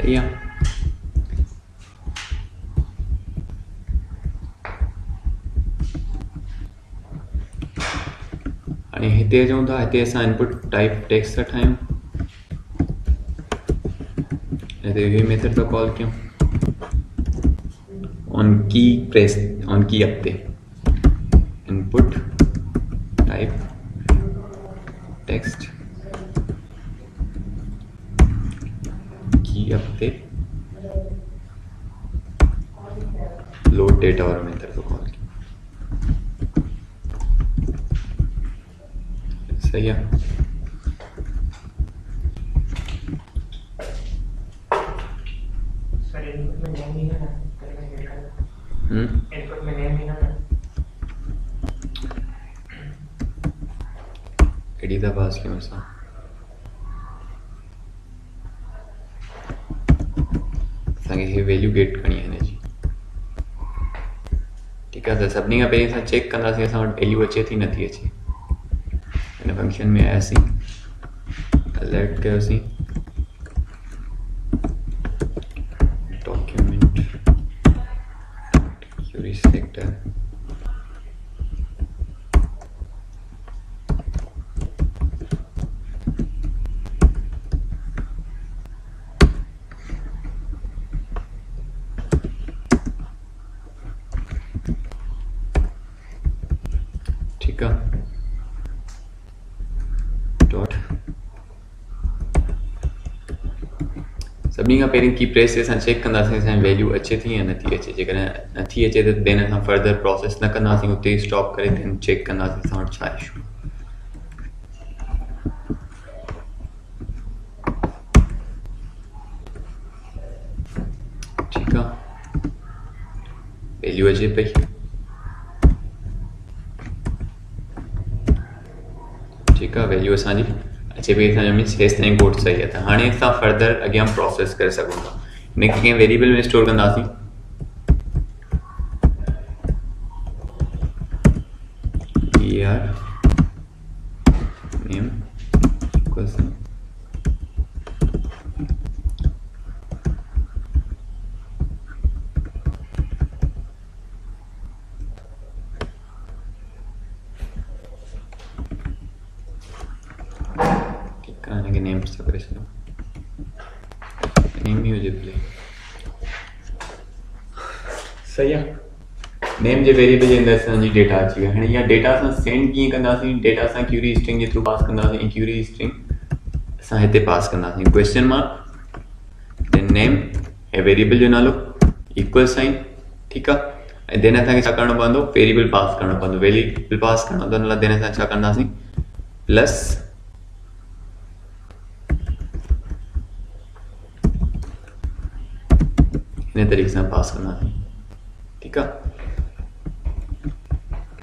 सही आहे। हाणे हिते अचूं था, हिते असां इनपुट टाइप टेक्स्ट था ठाहियूं, हिते इहे मेथड था कॉल कयूं ऑन की प्रेस ऑन की अप ते इनपुट टाइप टेक्स्ट की अप ते लोड डेटा वाला मेथड तो कॉल कयूं। सही है। सर इनपुट में नेम नहीं है ना, इनपुट में नेम नहीं ना एडी दा पास क्यों ऐसा असांखे हे वैल्यू गेट करणी आहे हिनजी। ठीकु आहे, त सभिनी खां पहिरीं असां चेक कंदासीं असां वटि वैल्यू अचे थी नथी अचे। हिन फंक्शन में आयासीं, अलर्ट कयोसीं, डॉक्यूमेंट क्यूरी सेलेक्टर ठीक है डॉट सभिनी खां पहिरीं की प्रेस ते असां चेक कंदासीं असांजी वैल्यू अचे थी या नथी अचे। जेकॾहिं नथी अचे त देन असां फर्दर प्रोसेस न कंदासीं, उते ई स्टॉप करे देन चेक कंदासीं असां वटि छा इशू। ठीकु आहे, वैल्यू अचे पई, ठीकु आहे, वैल्यू असांजी अचे पई, असांजो मीन्स हेसि ताईं कोड सही आहे। त हाणे असां फर्दर अॻियां प्रोसेस करे सघूं था। हिनखे कंहिं वेरिएबल में स्टोर कंदासीं, pr name equals के नेम नेम यूजेबल सही है। नेम जे वेरिएबल जे अंदर असांजी डेटा अची विया। हाणे इहा डेटा असां सेंड कीअं कंदासीं? डेटा असां क्यूरी स्ट्रिंग जे थ्रू पास कंदासीं ऐं क्यूरी स्ट्रिंग असां हिते पास कंदासीं क्वेश्चन मार्क देन नेम ऐं वेरिएबल जो नालो इक्वल साइन, ठीकु आहे। ऐं देन असांखे छा करणो पवंदो? वेरिएबल पास करणो पवंदो। वेरिएबल पास करणो त हुन लाइ देन असां छा कंदासीं? प्लस हिन तरीक़े सां पास कंदासीं, ठीकु आहे।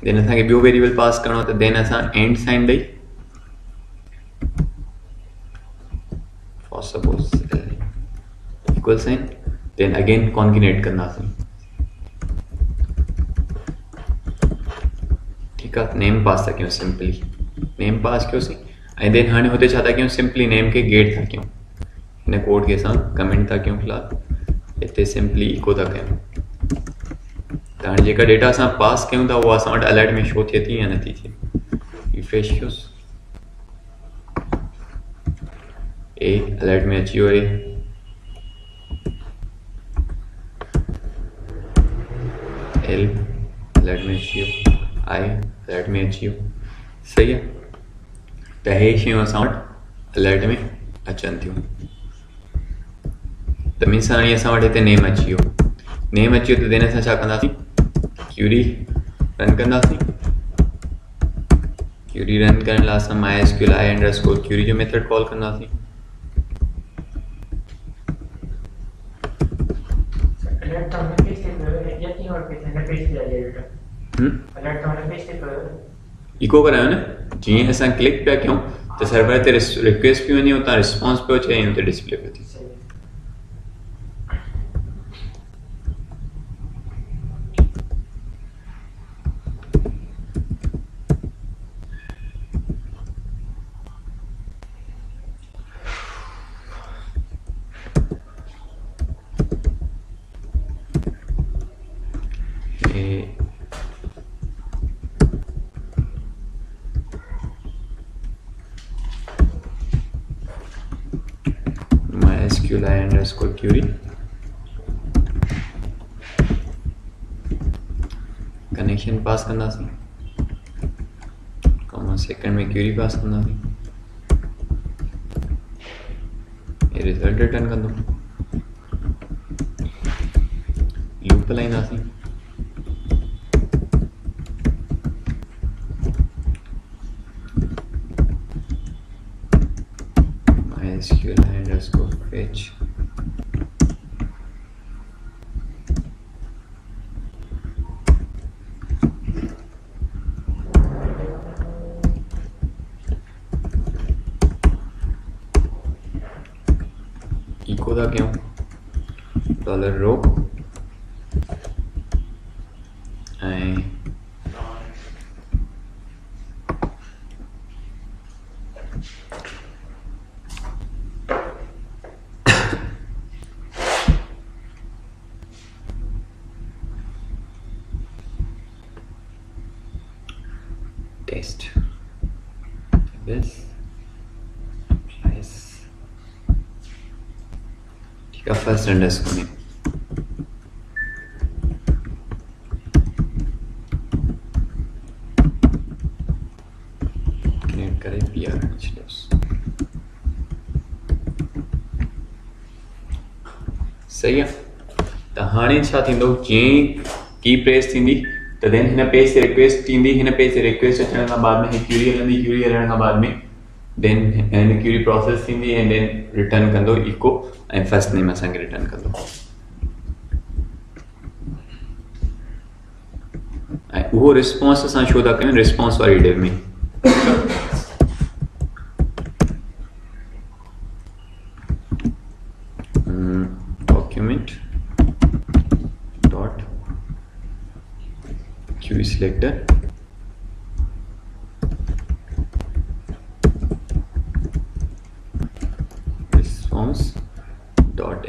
देन असांखे ॿियो वेरिएबल पास करणो त देन असां एंड साइन ॾेई for suppose equal sign then again concatenate कंदासीं, ठीकु आहे। नेम पास था कयूं, सिंपली नेम पास कयोसीं ऐं देन हाणे हुते छा था कयूं? सिंपली नेम खे गेट था कयूं। हिन कोड खे असां कमेंट था कयूं फ़िलहाल, हिते सिंपली इको था कयूं। त हाणे जेका डेटा असां पास कयूं था उहा असां वटि अलर्ट में शो थिए थी या नथी थिए? रिफ्रेश कयोसि, ए अलर्ट में अची वियो, एल अलर्ट में अची वियो, आई अलर्ट में अची वियो, सही आहे। त हे शयूं असां वटि अलर्ट में अचनि थियूं। त मीन्स हाणे असां वटि हिते नेम अची वियो। नेम अची वियो त देन असां छा कंदासीं? क्यूरी रन कंदासीं। क्यूरी रन करण लाइ असां MySQL i_ query जो मेथड कॉल कंदासीं। इको करायो न, जीअं असां क्लिक पिया कयूं त सर्वर ते रिक्वेस्ट पियो वञे, उतां रिस्पॉन्स पियो अचे ऐं उते डिस्प्ले पियो थिए। MySQL i_ query connection pass कंदासीं, कॉमा सेकंड में क्यूरी पास कंदासीं, ये रिजल्ट रिटर्न कंदो। लूप हलाईंदासीं, MySQL i_ fetch इको था क्यों? $रो ऐं टेस्ट this का फर्स्ट अंडरस्कोर नेम क्रिएट करें PRHLS। सही आहे। त हाणे छा थींदो? जीअं की प्रेस थींदी त देन हिन पेज ते रिक्वेस्ट ईंदी, हिन पेज ते रिक्वेस्ट अचण खां बाद में क्यूरी हलंदी, क्यूरी हलण खां बाद में देन हिन क्यूरी प्रोसेस थींदी ऐं देन रिटर्न कंदो इको ऐं फर्स्ट नेम असांखे रिटर्न कंदो। ऐं उहो रिस्पॉन्स असां छो था कयूं? रिस्पॉन्स वारी डिव में document dot query selector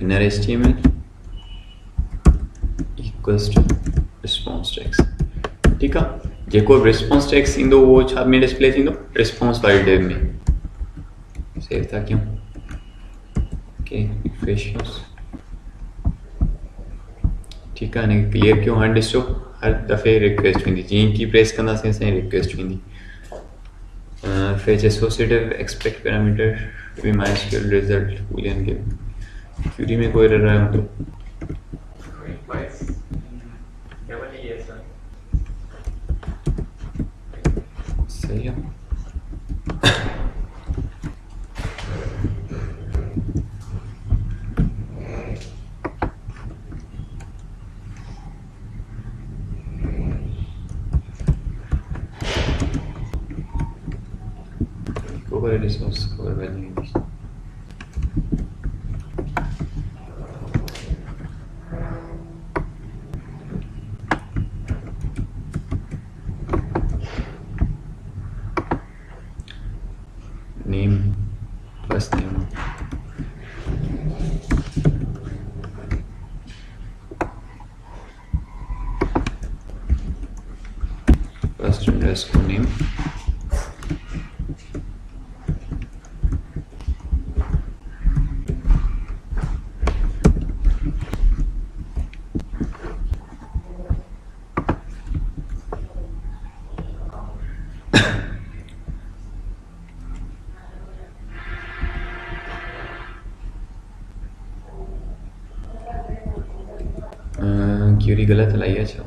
inner HTML equals to response text. ठीक आहे, जेको रिस्पॉन्स टेक्स्ट ईंदो उहो छा में डिस्प्ले थींदो, रिस्पॉन्स वारी टेब में। सेव था कयूं, ओके रिफ्रेश। ठीक आहे, हिनखे क्लियर कयो। हाणे ॾिसो हर दफ़े रिक्वेस्ट वेंदी, जीअं की प्रेस कंदासीं असांजी रिक्वेस्ट वेंदी। fetch associative expect parameter to be MySQL result boolean given। Query में कोई एरर आया हो तो सही है। cover resource cover value name first name first underscore name query गलत हलाई है। अच्छा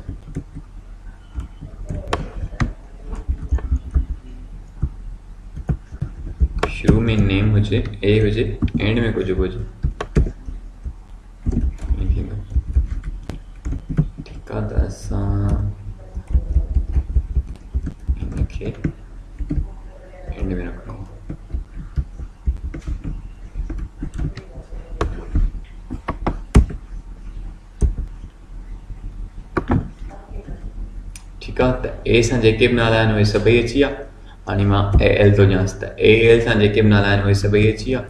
शुरू में नेम हुजे ए हुजे एंड में कुछ हुजे। ठीक आहे, त असां हिनखे एंड में रखूं। ठीक आहे, त ए सां जेके बि नाला आहिनि उहे सभई अची विया। हाणे मां ए एल थो ॼांसि, त ए एल सां जेके बि नाला आहिनि उहे सभई अची विया।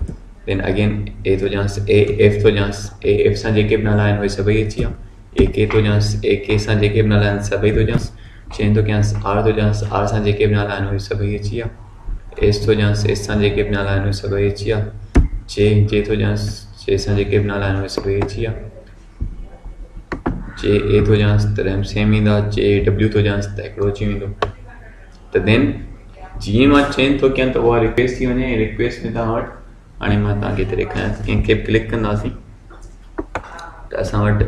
देन अगेन ए थो ॼांसि, ए एफ थो ॼांसि, ए एफ सां जेके बि नाला आहिनि उहे सभई अची विया। ए के थो ॼांसि, ए के सां जेके बि नाला आहिनि सभई थो ॼांसि। चेन थो कयांसि, आर थो ॼांसि, आर सां जेके बि नाला आहिनि उहे सभई अची विया। एस थो ॼांसि, एस सां जेके बि नाला आहिनि उहे सभई अची विया। जे थो ॼांसि, जे सां जेके बि नाला आहिनि उहे सभई अची विया। जे ए थो ॼांसि त सेम ईंदा, जे डब्ल्यू थो ॼांसि त हिकिड़ो अची वेंदो। त देन जीअं मां चेंज थो कयां त उहा रिक्वेस्ट थी वञे। रिक्वेस्ट में तव्हां वटि हाणे मां तव्हांखे हिते ॾेखारियां, कंहिंखे बि क्लिक कंदासीं त असां वटि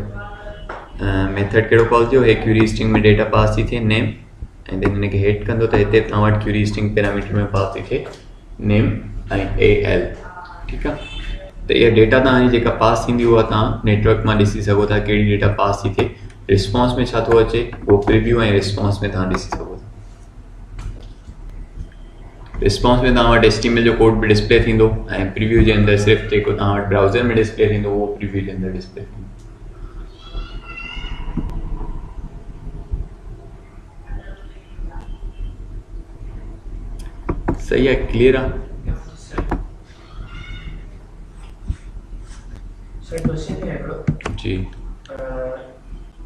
मेथड कहिड़ो कॉल थियो, हे क्यूरी स्ट्रिंग में डेटा पास थी थिए नेम, ऐं देन हिनखे हेठ कंदो त हिते तव्हां वटि क्यूरी स्ट्रिंग पैरामीटर में पास थी थिए नेम ऐं ए एल। ठीकु आहे, त इहा डेटा तव्हांजी जेका पास थींदी उहा तव्हां नेटवर्क मां ॾिसी सघो था कहिड़ी डेटा पास थी थिए। रिस्पॉन्स में छा थो अचे उहो प्रीव्यू ऐं रिस्पॉन्स में तव्हां ॾिसी सघो था। रिस्पॉन्स में तव्हां वटि HTML जो कोड बि डिस्प्ले थींदो ऐं प्रीव्यू जे अंदरि सिर्फ़ु जेको तव्हां वटि ब्राउज़र में डिस्प्ले थींदो उहो प्रीव्यू जे अंदरि डिस्प्ले थींदो। सही आहे, क्लियर आहे। सर क्वेश्चन है हिकिड़ो जी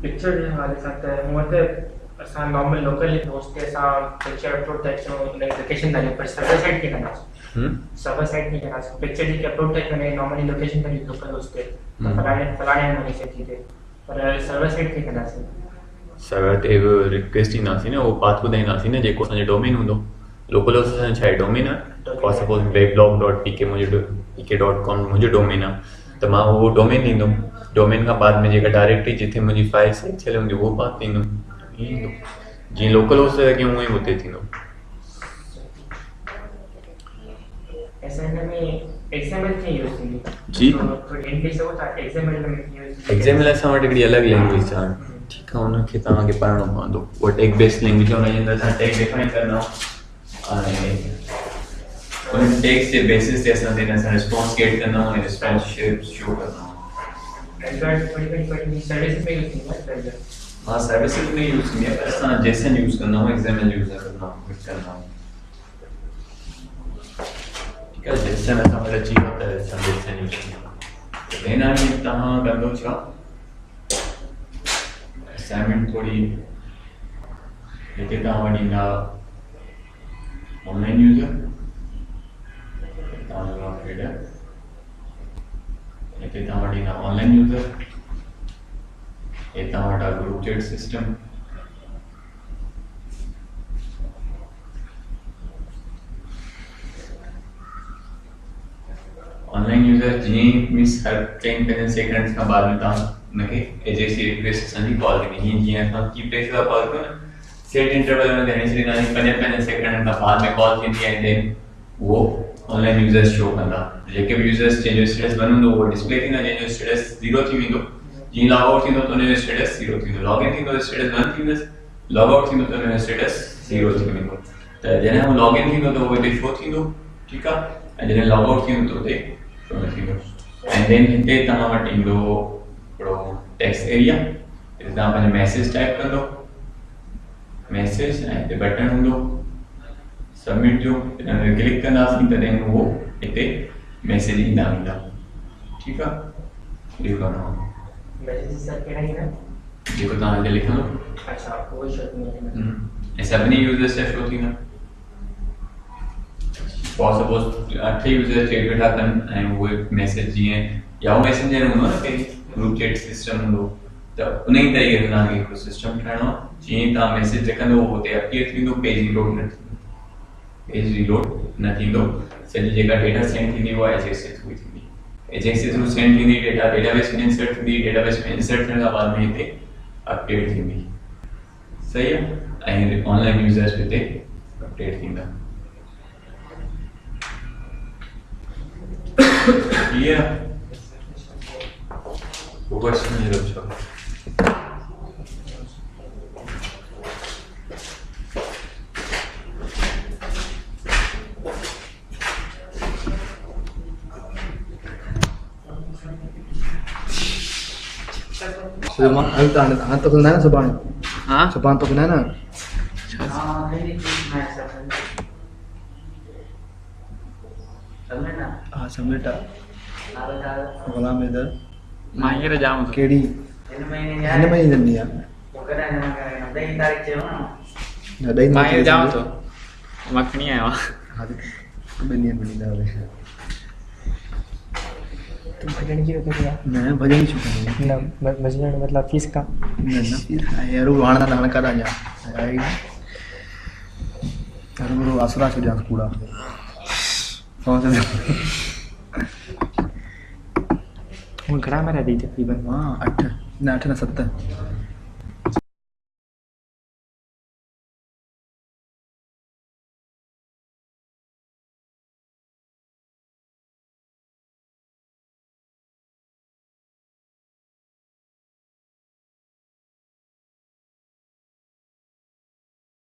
पिक्चर जे हवाले सां त मूं वटि असां नॉर्मल लोकल होस्ट ते असां पिक्चर अपलोड था कयूं, उन लोकेशन था ॾियूं, पर सर्वर साइड कीअं कंदासीं? सर्वर साइड कीअं कंदासीं? पिक्चर जेकी अपलोड था कयूं नॉर्मली लोकेशन था ॾियूं लोकल होस्ट ते, फलाणे नमूने से थी थिए, पर सर्वर साइड कीअं कंदासीं? सर्वर ते बि रिक्वेस्ट ईंदासीं न, उहो पाथ ॿुधाईंदासीं न जेको असांजो डोमेन हूंदो। लोकल होस्ट असांजो छा आहे, डोमेन आहे। फॉर सपोज weblog.pk.com मुंहिंजो डोमेन आहे, त मां उहो डोमेन ॾींदुमि। डोमेन खां बाद में जेका डायरेक्टरी जिथे मुंहिंजी फाइल सेव थियल हूंदी उहो पाथ ॾींदुमि। ईंदो जीअं लोकल होस्ट ते कयूं उअं ई हुते थींदो। XML कीअं यूज़ थींदी? जी थोड़ी हिंट ॾेई सघो था XML में कीअं यूज़ थींदी? XML असां वटि हिकिड़ी अलॻि लैंग्वेज आहे। ठीकु आहे, हुनखे तव्हांखे पढ़णो पवंदो। उहा टैग बेस्ड लैंग्वेज आहे, हुनजे अंदरि असां टैग डिफाइन कंदा आहियूं ऐं उन टैग्स जे बेसिस ते असां रिस्पॉन्स गेट कंदा आहियूं ऐं रिस्पॉन्स शो कंदा आहियूं। सर्विसेज में यूज़ थींदी आहे? हाँ, सर्विसेज में यूज़ थींदी आहे, पर असां जेसन यूज़ कंदा आहियूं, XML यूज़ कंदा आहियूं। ठीकु आहे, जेसन असां वटि अची वियो त असां जेसन यूज़ कंदा आहियूं। हिन में तव्हां कंदो छा असाइनमेंट थोड़ी हिते तव्हां वटि ईंदा ऑनलाइन यूज़र तव्हांजो हेडर हिते तव्हां वटि ईंदा ऑनलाइन यूज़र ये तव्हां वटि group chat system online user जी मींस हर 10 सेकंड्स का बाद में तव्हां उनखे एजेसी रिक्वेस्ट असांजी कॉल करनी हीअं जीअं असां की प्लेस का कॉल कयूं न सेट इंटरवल में देणी छॾी तव्हांजी 5 सेकंड खां बाद में कॉल थींदी आहे देन वो ऑनलाइन यूज़र्स शो कंदा जेके भी यूज़र्स जंहिंजो स्टेटस बन हूंदो उहो डिस्प्ले थींदा जंहिंजो स्टेटस 0 थी वेंदो जीअं लॉग आउट थींदो त उनजो स्टेटस 0 थींदो लॉग इन थींदो त स्टेटस 1 थींदसि लॉग आउट थींदो त उनजो स्टेटस 0 थी वेंदो त जॾहिं उहो लॉग इन थींदो त उहो हिते शो थींदो ठीकु आहे ऐं जॾहिं लॉग आउट थींदो त हुते शो न थींदो ऐं देन हिते तव्हां वटि ईंदो हिकिड़ो टेक्स्ट एरिया हिते तव्हां पंहिंजो मैसेज टाइप कंदो मैसेज ऐं हिते बटन हूंदो सबमिट जो हिन में क्लिक कंदासीं त देन उहो हिते मैसेज ईंदा वेंदा ठीकु आहे इहो करिणो आहे मैसेज सर कहिड़ा ईंदा जेको तव्हां हिते लिखंदो अच्छा उहो शो थींदो ऐं सभिनी यूज़र्स जा शो थींदा फॉर सपोज 8 यूज़र चेट वेठा कनि ऐं उहे मैसेज जीअं या उहो मैसेंजर हूंदो न कहिड़ी ग्रुप चैट सिस्टम हूंदो त उन ई तरीक़े सां तव्हांखे हिकिड़ो सिस्टम ठाहिणो आहे जीअं तव्हां मैसेज लिखंदो हुते अपडेट थींदो पेज रीलोड न थींदो पेज रीलोड न थींदो सॼी जेका डेटा सेंड थींदी उहा एजेक्स जे थ्रू थींदी एजेक्स जे थ्रू सेंड थींदी डेटा डेटाबेस में इंसर्ट थींदी डेटाबेस में इंसर्ट थियण खां बाद में हिते अपडेट थींदी सही आहे ऐं ऑनलाइन यूज़र्स हिते अपडेट थींदा क्लियर वो क्वेश्चन ये लो छो सुबह हाथ तो खुलना है ना सुबह हाँ सुबह तो खुलना है ना हाँ नहीं मैं सब समझ ना हाँ सबमिट नालो गुलाम इधर मां हींअर जाऊं थो केड़ी इन महीने हिन में ई दंदी आहे वो करा ना करा 10 तारीख चयो ना न ॾही मां हींअर जाऊं थो मां खणी आयो आहियां हाँ ॿिनि ॾींहंनि में ॾींदा हुआ तुम भजन की रुपये दिया न भॼन ई छो कंदी ना भजन मतलब फीस का न न फीस यार वो हाणे त हाणे काॾा जा आई गुरु आसरा छॾिया कूड़ा समझ वो घड़ा में रहती तकरीबन हाँ 8 न 7